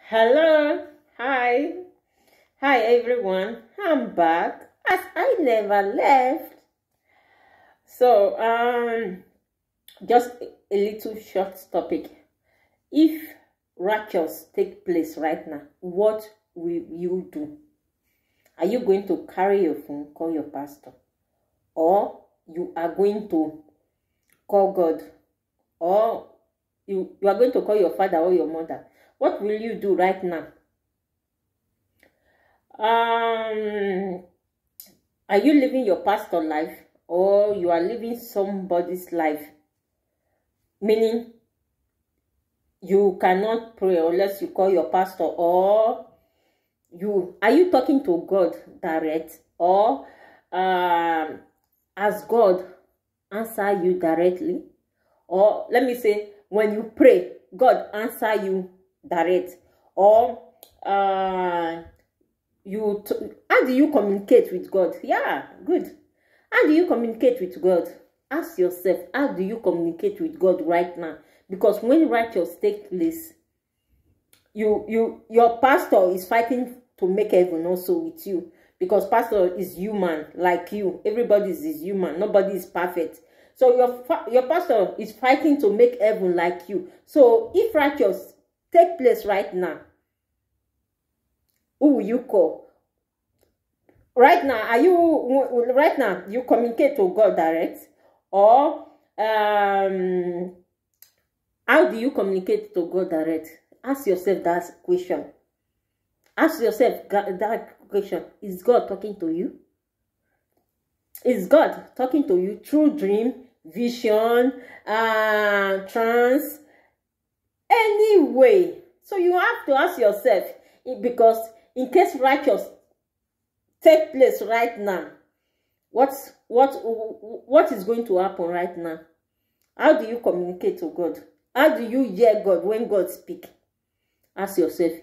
Hello, hi everyone. I'm back as I never left. So, just a little short topic. If raptures take place right now, what will you do? Are you going to carry your phone, call your pastor, or you are going to call God, or you are going to call your father or your mother? What will you do right now? Are you living your pastor life or you are living somebody's life? Meaning you cannot pray unless you call your pastor, or are you talking to God direct, or has God answer you directly? Or let me say, when you pray, God answer you direct, or how do you communicate with God? Yeah, good. How do you communicate with God? Ask yourself, how do you communicate with God right now? Because when righteous take place, your pastor is fighting to make heaven also with you, because pastor is human like you. Everybody is human. Nobody is perfect. So your pastor is fighting to make heaven like you. So if righteous take place right now, who will you call? Right now, you communicate to God direct, or how do you communicate to God direct? Ask yourself that question. Ask yourself that question. Is God talking to you? Is God talking to you through dream, vision, trance, anyway? So you have to ask yourself, because in case righteous take place right now, what is going to happen right now? How do you communicate to God? How do you hear God when God speaks? Ask yourself.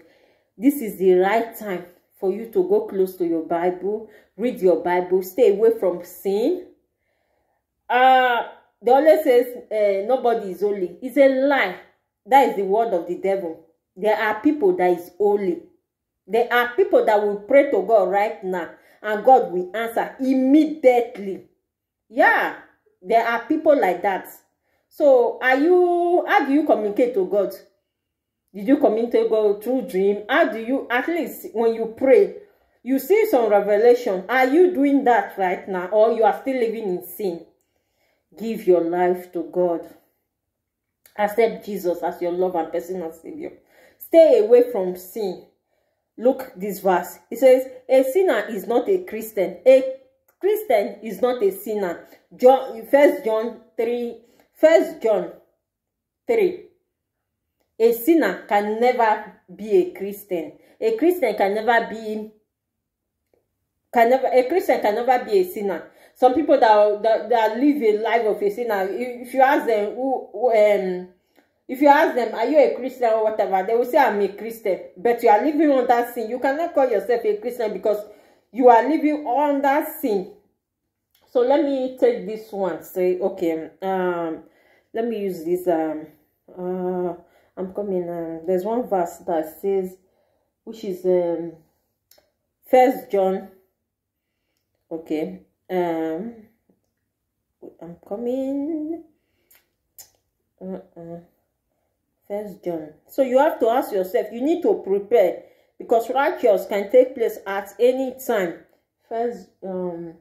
This is the right time for you to go close to your Bible, read your Bible, stay away from sin. They always says nobody is holy. It's a lie. That is the word of the devil. There are people that is holy. There are people that will pray to God right now, and God will answer immediately. Yeah, there are people like that. So how do you communicate to God? Did you communicate to God through dream? How do you, at least when you pray, you see some revelation? Are you doing that right now, or you are still living in sin? Give your life to God. Accept Jesus as your Lord and personal Savior. Stay away from sin. Look this verse. It says, a sinner is not a Christian. A Christian is not a sinner. First John 3. A sinner can never be a Christian. A Christian can never be a sinner. Some people that live a life of a sinner, if you ask them, are you a Christian or whatever, they will say, I'm a Christian. But you are living on that sin. You cannot call yourself a Christian because you are living on that sin. So let me take this one. Say, okay, let me use this. I'm coming. There's one verse that says, which is 1 John. Okay. I'm coming. 1 John. So you have to ask yourself. You need to prepare, because righteous can take place at any time. First John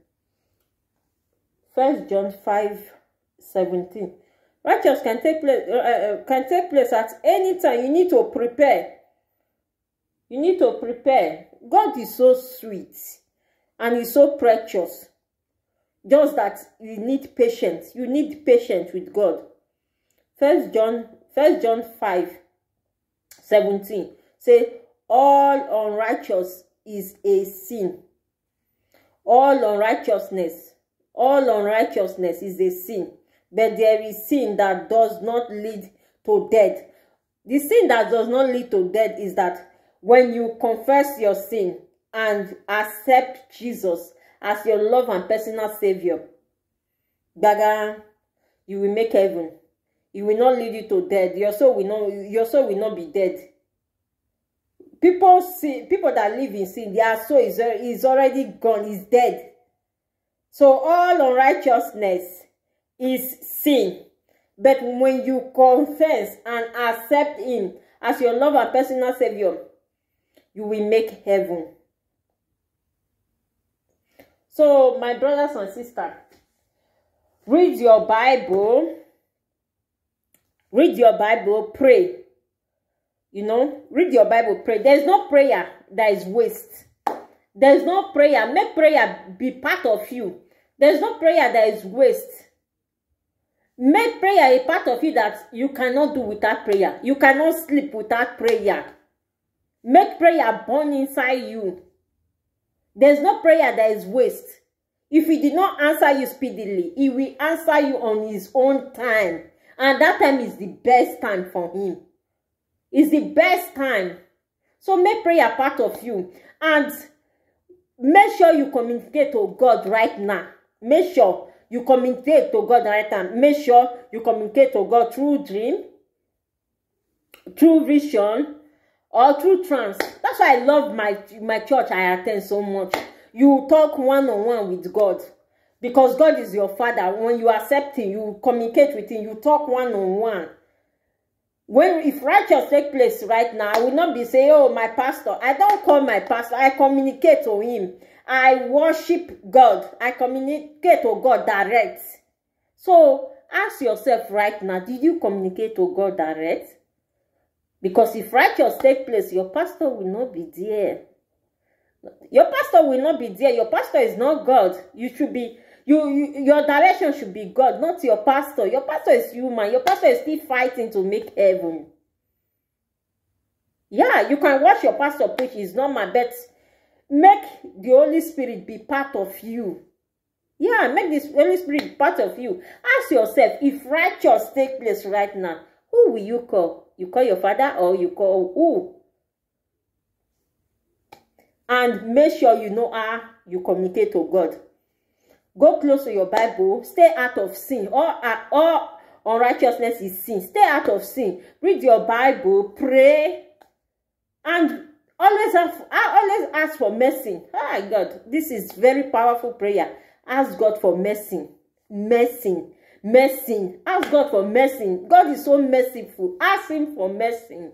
5:17. Righteous can take place at any time. You need to prepare. You need to prepare. God is so sweet and he's so precious. Just that you need patience. You need patience with God. 1 John 5:17 say, all unrighteous is a sin. All unrighteousness is a sin. But there is sin that does not lead to death. The sin that does not lead to death is that when you confess your sin and accept Jesus as your Lord and personal Savior, you will make heaven. It will not lead you to death. Your soul will not be dead. People that live in sin, their soul is already gone, is dead. So all unrighteousness is sin. But when you confess and accept him as your Lord and personal Savior, you will make heaven. So, my brothers and sisters, read your Bible. Read your Bible, pray. You know, read your Bible, pray. There's no prayer that is waste. There's no prayer. Make prayer be part of you. There's no prayer that is waste. Make prayer a part of you that you cannot do without prayer. You cannot sleep without prayer. Make prayer burn inside you. There's no prayer that is waste. If he did not answer you speedily, he will answer you on his own time. And that time is the best time for him. It's the best time. So make prayer part of you. And make sure you communicate to God right now. Make sure you communicate to God right now. Make sure you communicate to God through dream, through vision, or through trance. That's why I love my church I attend so much. You talk one-on-one with God. Because God is your Father. When you accept him, you communicate with him, you talk one-on-one. If righteous take place right now, I will not be saying, oh, my pastor. I don't call my pastor. I communicate to him. I worship God. I communicate to God direct. So, ask yourself right now, did you communicate to God direct? Because if righteous take place, your pastor will not be there. Your pastor will not be there. Your pastor is not God. You should be, your direction should be God, not your pastor. Your pastor is human. Your pastor is still fighting to make heaven. Yeah, you can watch your pastor preach. It's not my bet. Make the Holy Spirit be part of you. Yeah, make this Holy Spirit part of you. Ask yourself, if righteous take place right now, who will you call? You call your father or you call who? And make sure you know how you communicate to God. Go close to your Bible. Stay out of sin. All unrighteousness is sin. Stay out of sin. Read your Bible. Pray. And always ask for mercy. Oh God, this is very powerful prayer. Ask God for mercy. Mercy. Mercy. Ask God for mercy. God is so merciful. Ask him for mercy.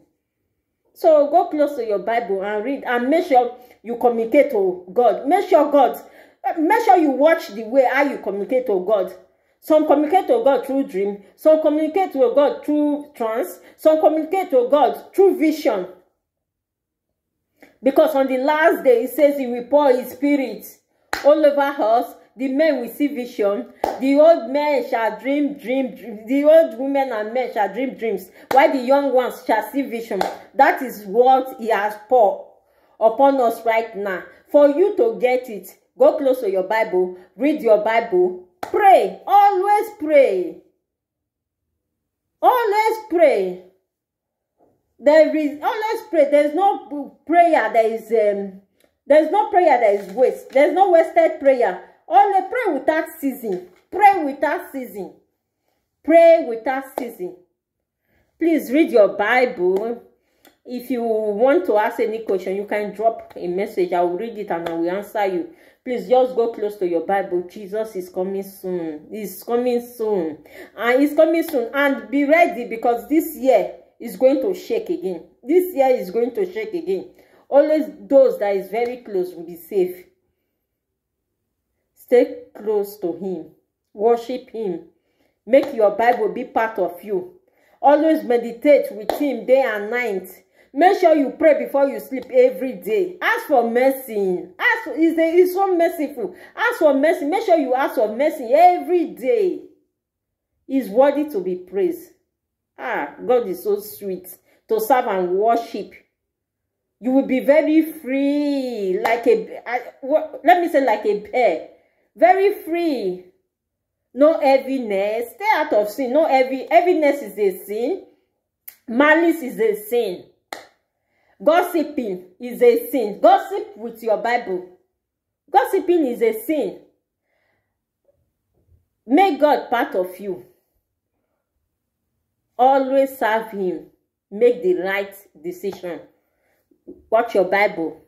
So go close to your Bible and read, and make sure you communicate to God. Make sure you watch the way how you communicate to God. Some communicate to God through dream. Some communicate to God through trance. Some communicate to God through vision. Because on the last day, it says he will pour his spirit all over us. The men will see vision. The old men shall dream. The old women and men shall dream dreams, while the young ones shall see vision. That is what he has poured upon us right now. For you to get it, go close to your Bible, read your Bible, pray. Always pray. Always pray. Always pray. There's no prayer that is there's no prayer that is waste. There's no wasted prayer. Only pray without ceasing. Pray without ceasing. Pray without ceasing. Please read your Bible. If you want to ask any question, you can drop a message. I will read it and I will answer you. Please just go close to your Bible. Jesus is coming soon. He's coming soon. And he's coming soon. And be ready, because this year is going to shake again. This year is going to shake again. Always those that is very close will be safe. Stay close to him. Worship him. Make your Bible be part of you. Always meditate with him day and night. Make sure you pray before you sleep every day. Ask for mercy. He's so merciful. Ask for mercy. Make sure you ask for mercy every day. He's worthy to be praised. God is so sweet to serve and worship. You will be very free, like let me say like a bear. Very free. No heaviness. Stay out of sin. No heaviness is a sin. Malice is a sin. Gossiping is a sin. Gossip with your Bible. Gossiping is a sin. Make God part of you. Always serve him. Make the right decision. Watch your Bible.